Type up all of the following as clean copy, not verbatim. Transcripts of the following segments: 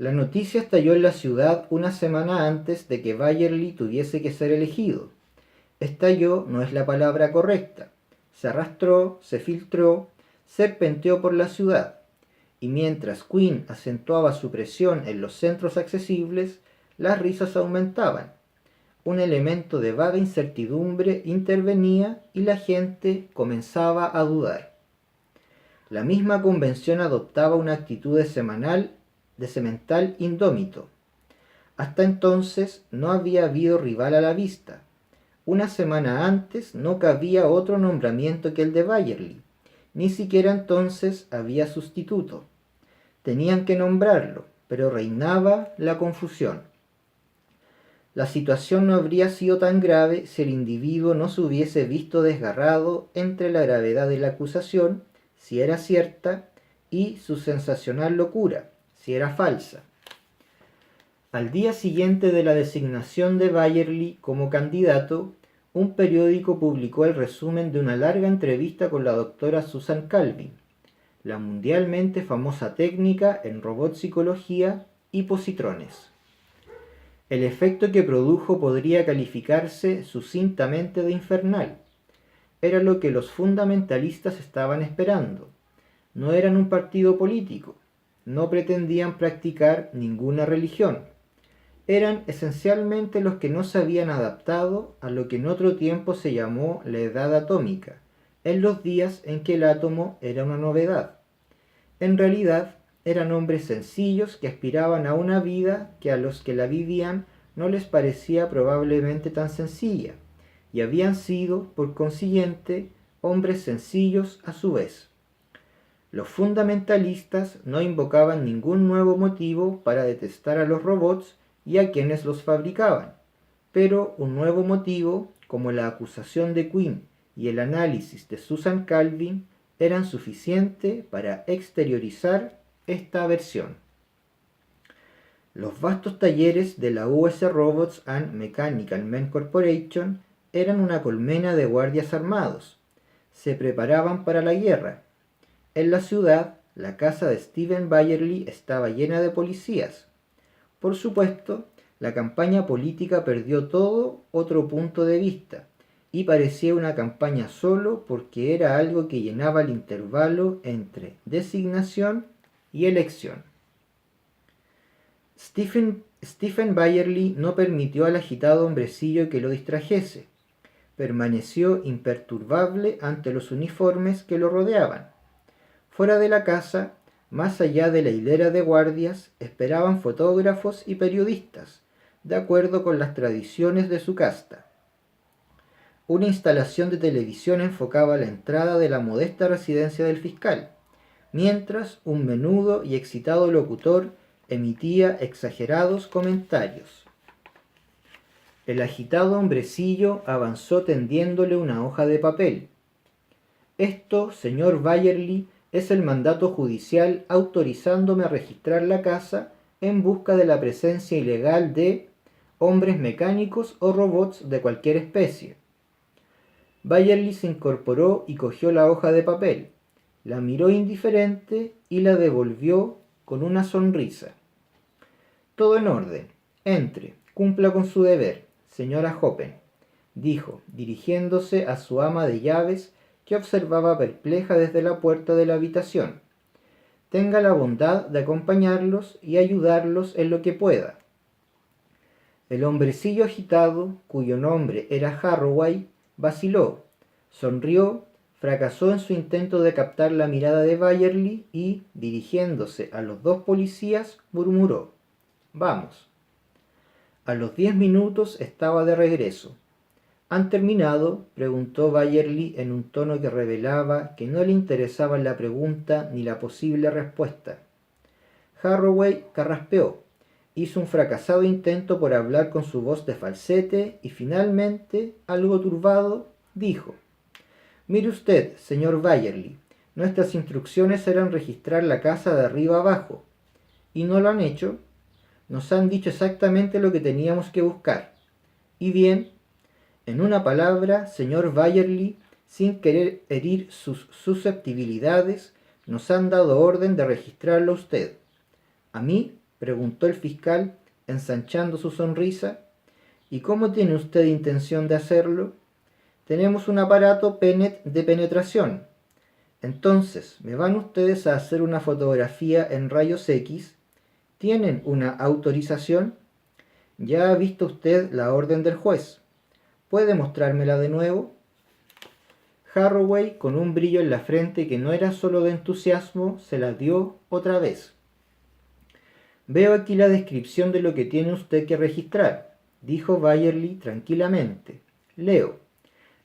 La noticia estalló en la ciudad una semana antes de que Bayerly tuviese que ser elegido. Estalló no es la palabra correcta. Se arrastró, se filtró, serpenteó por la ciudad, y mientras Quinn acentuaba su presión en los centros accesibles, las risas aumentaban. Un elemento de vaga incertidumbre intervenía y la gente comenzaba a dudar. La misma convención adoptaba una actitud de semental indómito. Hasta entonces no había habido rival a la vista. Una semana antes no cabía otro nombramiento que el de Bayerly. Ni siquiera entonces había sustituto. Tenían que nombrarlo, pero reinaba la confusión. La situación no habría sido tan grave si el individuo no se hubiese visto desgarrado entre la gravedad de la acusación, si era cierta, y su sensacional locura, si era falsa. Al día siguiente de la designación de Bayerly como candidato, un periódico publicó el resumen de una larga entrevista con la doctora Susan Calvin, la mundialmente famosa técnica en robot-psicología y positrones. El efecto que produjo podría calificarse sucintamente de infernal. Era lo que los fundamentalistas estaban esperando. No eran un partido político, no pretendían practicar ninguna religión. Eran esencialmente los que no se habían adaptado a lo que en otro tiempo se llamó la edad atómica, en los días en que el átomo era una novedad. En realidad, eran hombres sencillos que aspiraban a una vida que a los que la vivían no les parecía probablemente tan sencilla, y habían sido, por consiguiente, hombres sencillos a su vez. Los fundamentalistas no invocaban ningún nuevo motivo para detestar a los robots y a quienes los fabricaban, pero un nuevo motivo, como la acusación de Quinn y el análisis de Susan Calvin, eran suficientes para exteriorizar esta aversión. Los vastos talleres de la US Robots and Mechanical Men Corporation eran una colmena de guardias armados. Se preparaban para la guerra. En la ciudad, la casa de Stephen Bayerly estaba llena de policías. Por supuesto, la campaña política perdió todo otro punto de vista, y parecía una campaña solo porque era algo que llenaba el intervalo entre designación y elección. Stephen Bayerly no permitió al agitado hombrecillo que lo distrajese. Permaneció imperturbable ante los uniformes que lo rodeaban. Fuera de la casa, más allá de la hilera de guardias, esperaban fotógrafos y periodistas, de acuerdo con las tradiciones de su casta. Una instalación de televisión enfocaba la entrada de la modesta residencia del fiscal, mientras un menudo y excitado locutor emitía exagerados comentarios. El agitado hombrecillo avanzó tendiéndole una hoja de papel. Esto, señor Bayerly, es el mandato judicial autorizándome a registrar la casa en busca de la presencia ilegal de hombres mecánicos o robots de cualquier especie. Bayerly se incorporó y cogió la hoja de papel, la miró indiferente y la devolvió con una sonrisa. Todo en orden. Entre, cumpla con su deber, señora Hoppen, dijo, dirigiéndose a su ama de llaves que observaba perpleja desde la puerta de la habitación. Tenga la bondad de acompañarlos y ayudarlos en lo que pueda. El hombrecillo agitado, cuyo nombre era Harroway, vaciló, sonrió, fracasó en su intento de captar la mirada de Bayerly y, dirigiéndose a los dos policías, murmuró: «Vamos». A los 10 minutos estaba de regreso. ¿Han terminado?, preguntó Bayerly en un tono que revelaba que no le interesaba la pregunta ni la posible respuesta. Harroway carraspeó, hizo un fracasado intento por hablar con su voz de falsete y finalmente, algo turbado, dijo: «Mire usted, señor Bayerly, nuestras instrucciones eran registrar la casa de arriba abajo. ¿Y no lo han hecho? Nos han dicho exactamente lo que teníamos que buscar. Y bien, en una palabra, señor Bayerly, sin querer herir sus susceptibilidades, nos han dado orden de registrarlo a usted. A mí, preguntó el fiscal, ensanchando su sonrisa. ¿Y cómo tiene usted intención de hacerlo? Tenemos un aparato PENET de penetración. Entonces, ¿me van ustedes a hacer una fotografía en rayos X? ¿Tienen una autorización? Ya ha visto usted la orden del juez. ¿Puede mostrármela de nuevo? Harroway, con un brillo en la frente que no era solo de entusiasmo, se la dio otra vez. Veo aquí la descripción de lo que tiene usted que registrar, dijo Byerly tranquilamente. Leo.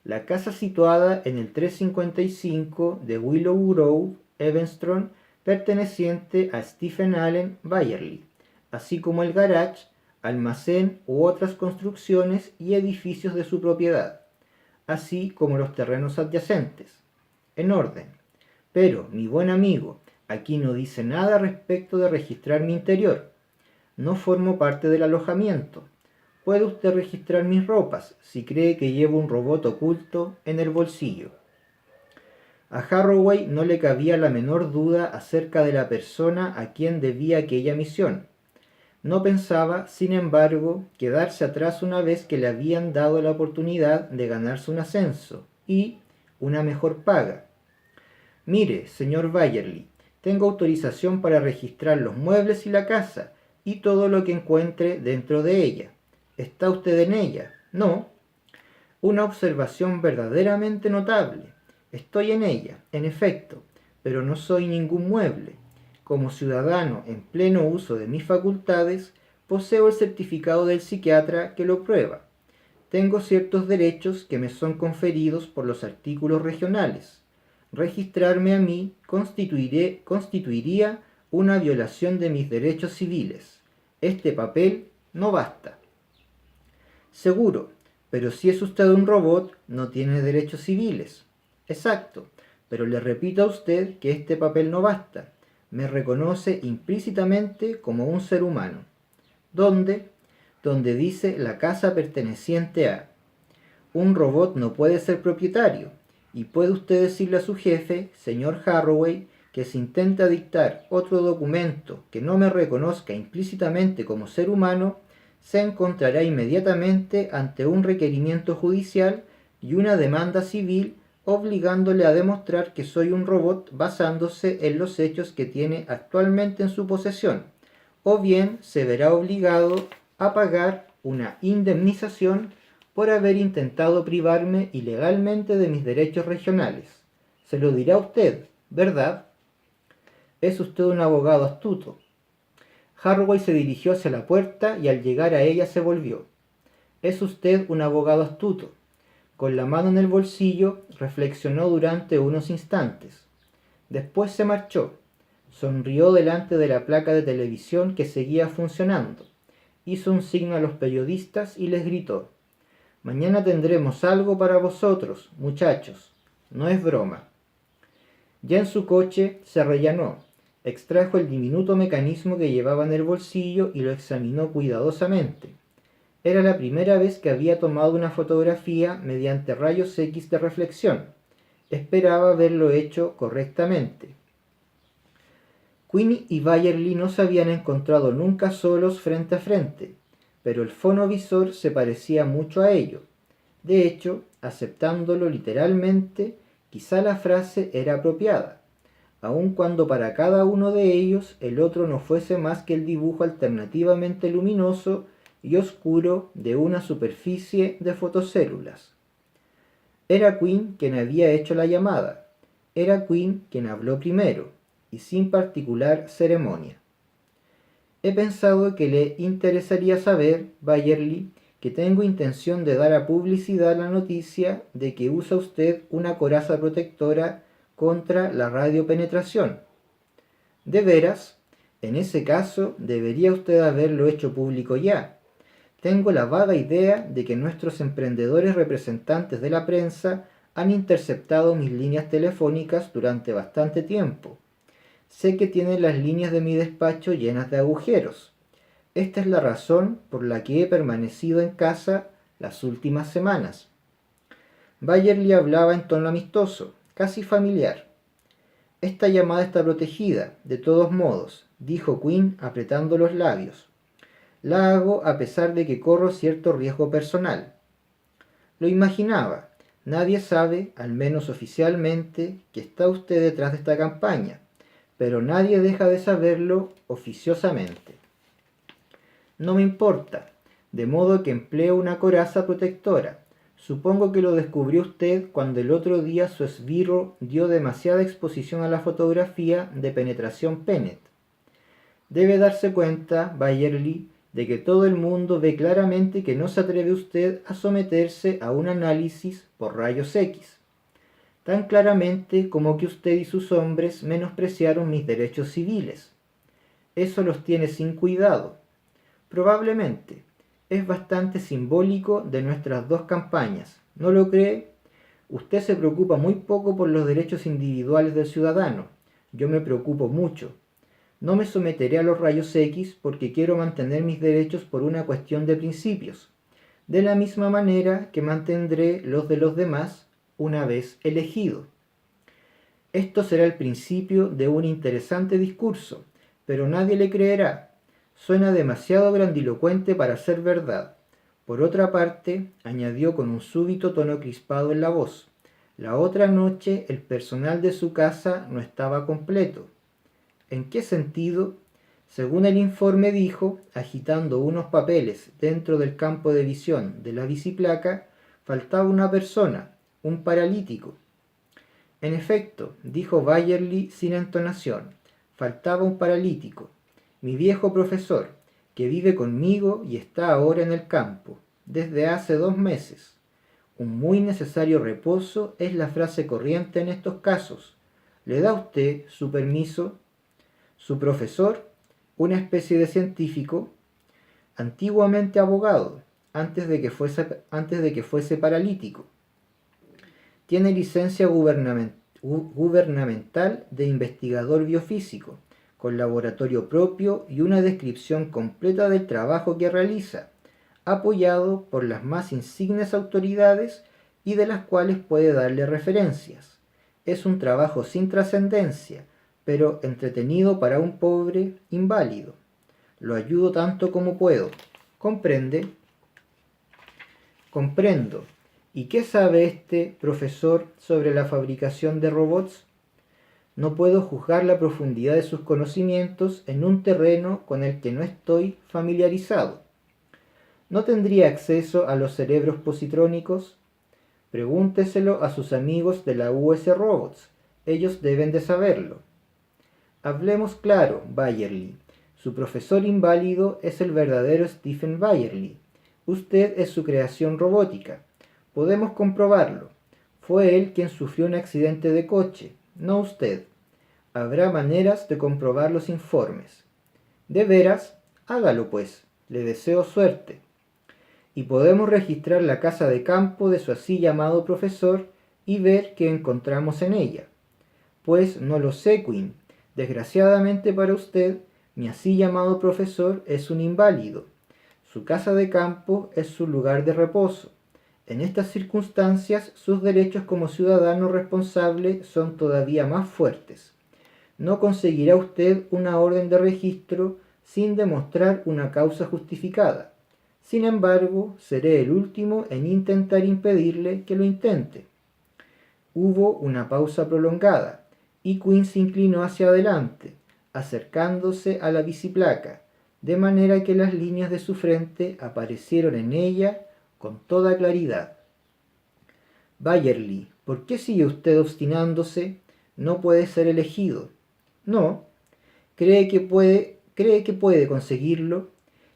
La casa situada en el 355 de Willow Grove, Evanston, perteneciente a Stephen Allen Byerly, así como el garage, almacén u otras construcciones y edificios de su propiedad, así como los terrenos adyacentes. En orden. Pero, mi buen amigo, aquí no dice nada respecto de registrar mi interior. No formo parte del alojamiento. Puede usted registrar mis ropas si cree que llevo un robot oculto en el bolsillo. A Harroway no le cabía la menor duda acerca de la persona a quien debía aquella misión. No pensaba, sin embargo, quedarse atrás una vez que le habían dado la oportunidad de ganarse un ascenso y una mejor paga. Mire, señor Byerly, tengo autorización para registrar los muebles y la casa y todo lo que encuentre dentro de ella. ¿Está usted en ella? No. Una observación verdaderamente notable. Estoy en ella, en efecto, pero no soy ningún mueble. Como ciudadano en pleno uso de mis facultades, poseo el certificado del psiquiatra que lo prueba. Tengo ciertos derechos que me son conferidos por los artículos regionales. Registrarme a mí constituiría una violación de mis derechos civiles. Este papel no basta. Seguro, pero si es usted un robot, no tiene derechos civiles. Exacto, pero le repito a usted que este papel no basta. Me reconoce implícitamente como un ser humano. ¿Dónde? Donde dice la casa perteneciente a. Un robot no puede ser propietario, y puede usted decirle a su jefe, señor Harroway, que si intenta dictar otro documento que no me reconozca implícitamente como ser humano, se encontrará inmediatamente ante un requerimiento judicial y una demanda civil obligándole a demostrar que soy un robot basándose en los hechos que tiene actualmente en su posesión, o bien se verá obligado a pagar una indemnización por haber intentado privarme ilegalmente de mis derechos regionales. Se lo dirá usted, ¿verdad? Es usted un abogado astuto. Harroway se dirigió hacia la puerta y al llegar a ella se volvió. Es usted un abogado astuto. Con la mano en el bolsillo, reflexionó durante unos instantes. Después se marchó. Sonrió delante de la placa de televisión que seguía funcionando. Hizo un signo a los periodistas y les gritó: «Mañana tendremos algo para vosotros, muchachos. No es broma». Ya en su coche se rellenó. Extrajo el diminuto mecanismo que llevaba en el bolsillo y lo examinó cuidadosamente. Era la primera vez que había tomado una fotografía mediante rayos X de reflexión. Esperaba haberlo hecho correctamente. Quinn y Byerly no se habían encontrado nunca solos frente a frente, pero el fonovisor se parecía mucho a ello. De hecho, aceptándolo literalmente, quizá la frase era apropiada, aun cuando para cada uno de ellos el otro no fuese más que el dibujo alternativamente luminoso y oscuro de una superficie de fotocélulas. Era Quinn quien había hecho la llamada. Era Quinn quien habló primero, y sin particular ceremonia. He pensado que le interesaría saber, Byerly, que tengo intención de dar a publicidad la noticia de que usa usted una coraza protectora contra la radiopenetración. ¿De veras? En ese caso, debería usted haberlo hecho público ya. Tengo la vaga idea de que nuestros emprendedores representantes de la prensa han interceptado mis líneas telefónicas durante bastante tiempo. Sé que tienen las líneas de mi despacho llenas de agujeros. Esta es la razón por la que he permanecido en casa las últimas semanas. Byerly hablaba en tono amistoso, casi familiar. Esta llamada está protegida, de todos modos, dijo Quinn apretando los labios. La hago a pesar de que corro cierto riesgo personal. Lo imaginaba. Nadie sabe, al menos oficialmente, que está usted detrás de esta campaña, pero nadie deja de saberlo oficiosamente. No me importa, de modo que empleo una coraza protectora. Supongo que lo descubrió usted cuando el otro día su esbirro dio demasiada exposición a la fotografía de penetración Pennett. Debe darse cuenta, Bayerly, de que todo el mundo ve claramente que no se atreve usted a someterse a un análisis por rayos X, tan claramente como que usted y sus hombres menospreciaron mis derechos civiles. Eso los tiene sin cuidado. Probablemente. Es bastante simbólico de nuestras dos campañas, ¿no lo cree? Usted se preocupa muy poco por los derechos individuales del ciudadano. Yo me preocupo mucho. No me someteré a los rayos X porque quiero mantener mis derechos por una cuestión de principios, de la misma manera que mantendré los de los demás una vez elegido. Esto será el principio de un interesante discurso, pero nadie le creerá. Suena demasiado grandilocuente para ser verdad. Por otra parte, añadió con un súbito tono crispado en la voz, la otra noche el personal de su casa no estaba completo. ¿En qué sentido? Según el informe dijo, agitando unos papeles dentro del campo de visión de la biciplaca, faltaba una persona, un paralítico. En efecto, dijo Bayerly sin entonación, faltaba un paralítico. Mi viejo profesor, que vive conmigo y está ahora en el campo, desde hace 2 meses. Un muy necesario reposo es la frase corriente en estos casos. ¿Le da usted su permiso? Su profesor, una especie de científico, antiguamente abogado, antes de que fuese paralítico. Tiene licencia gubernamental de investigador biofísico, con laboratorio propio y una descripción completa del trabajo que realiza, apoyado por las más insignes autoridades y de las cuales puede darle referencias. Es un trabajo sin trascendencia, pero entretenido para un pobre inválido. Lo ayudo tanto como puedo. ¿Comprende? Comprendo. ¿Y qué sabe este profesor sobre la fabricación de robots? No puedo juzgar la profundidad de sus conocimientos en un terreno con el que no estoy familiarizado. ¿No tendría acceso a los cerebros positrónicos? Pregúnteselo a sus amigos de la US Robots. Ellos deben de saberlo. Hablemos claro, Bayerly. Su profesor inválido es el verdadero Stephen Bayerly. Usted es su creación robótica. Podemos comprobarlo. Fue él quien sufrió un accidente de coche, no usted. Habrá maneras de comprobar los informes. ¿De veras? Hágalo pues. Le deseo suerte. Y podemos registrar la casa de campo de su así llamado profesor y ver qué encontramos en ella. Pues no lo sé, Quinn. Desgraciadamente para usted, mi así llamado profesor es un inválido. Su casa de campo es su lugar de reposo. En estas circunstancias, sus derechos como ciudadano responsable son todavía más fuertes. No conseguirá usted una orden de registro sin demostrar una causa justificada. Sin embargo, seré el último en intentar impedirle que lo intente. Hubo una pausa prolongada, y Quinn se inclinó hacia adelante, acercándose a la biciplaca, de manera que las líneas de su frente aparecieron en ella con toda claridad. Bayerly, ¿por qué sigue usted obstinándose? No puede ser elegido. No. ¿Cree que puede conseguirlo?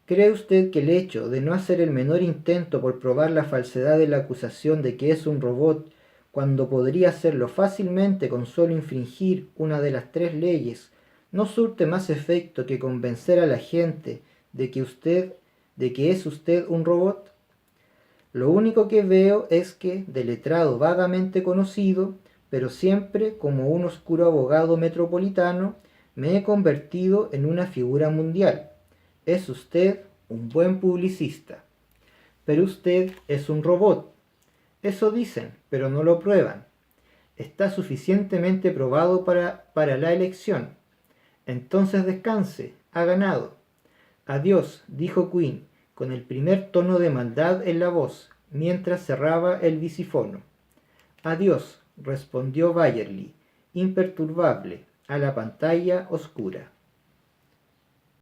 ¿Cree usted que el hecho de no hacer el menor intento por probar la falsedad de la acusación de que es un robot, cuando podría hacerlo fácilmente con solo infringir una de las 3 leyes, no surte más efecto que convencer a la gente de que es usted un robot? Lo único que veo es que, de letrado vagamente conocido, pero siempre como un oscuro abogado metropolitano, me he convertido en una figura mundial. Es usted un buen publicista. Pero usted es un robot. Eso dicen, pero no lo prueban. Está suficientemente probado para la elección. Entonces descanse, ha ganado. Adiós, dijo Quinn, con el primer tono de maldad en la voz, mientras cerraba el visifono. Adiós, respondió Bayerly, imperturbable, a la pantalla oscura.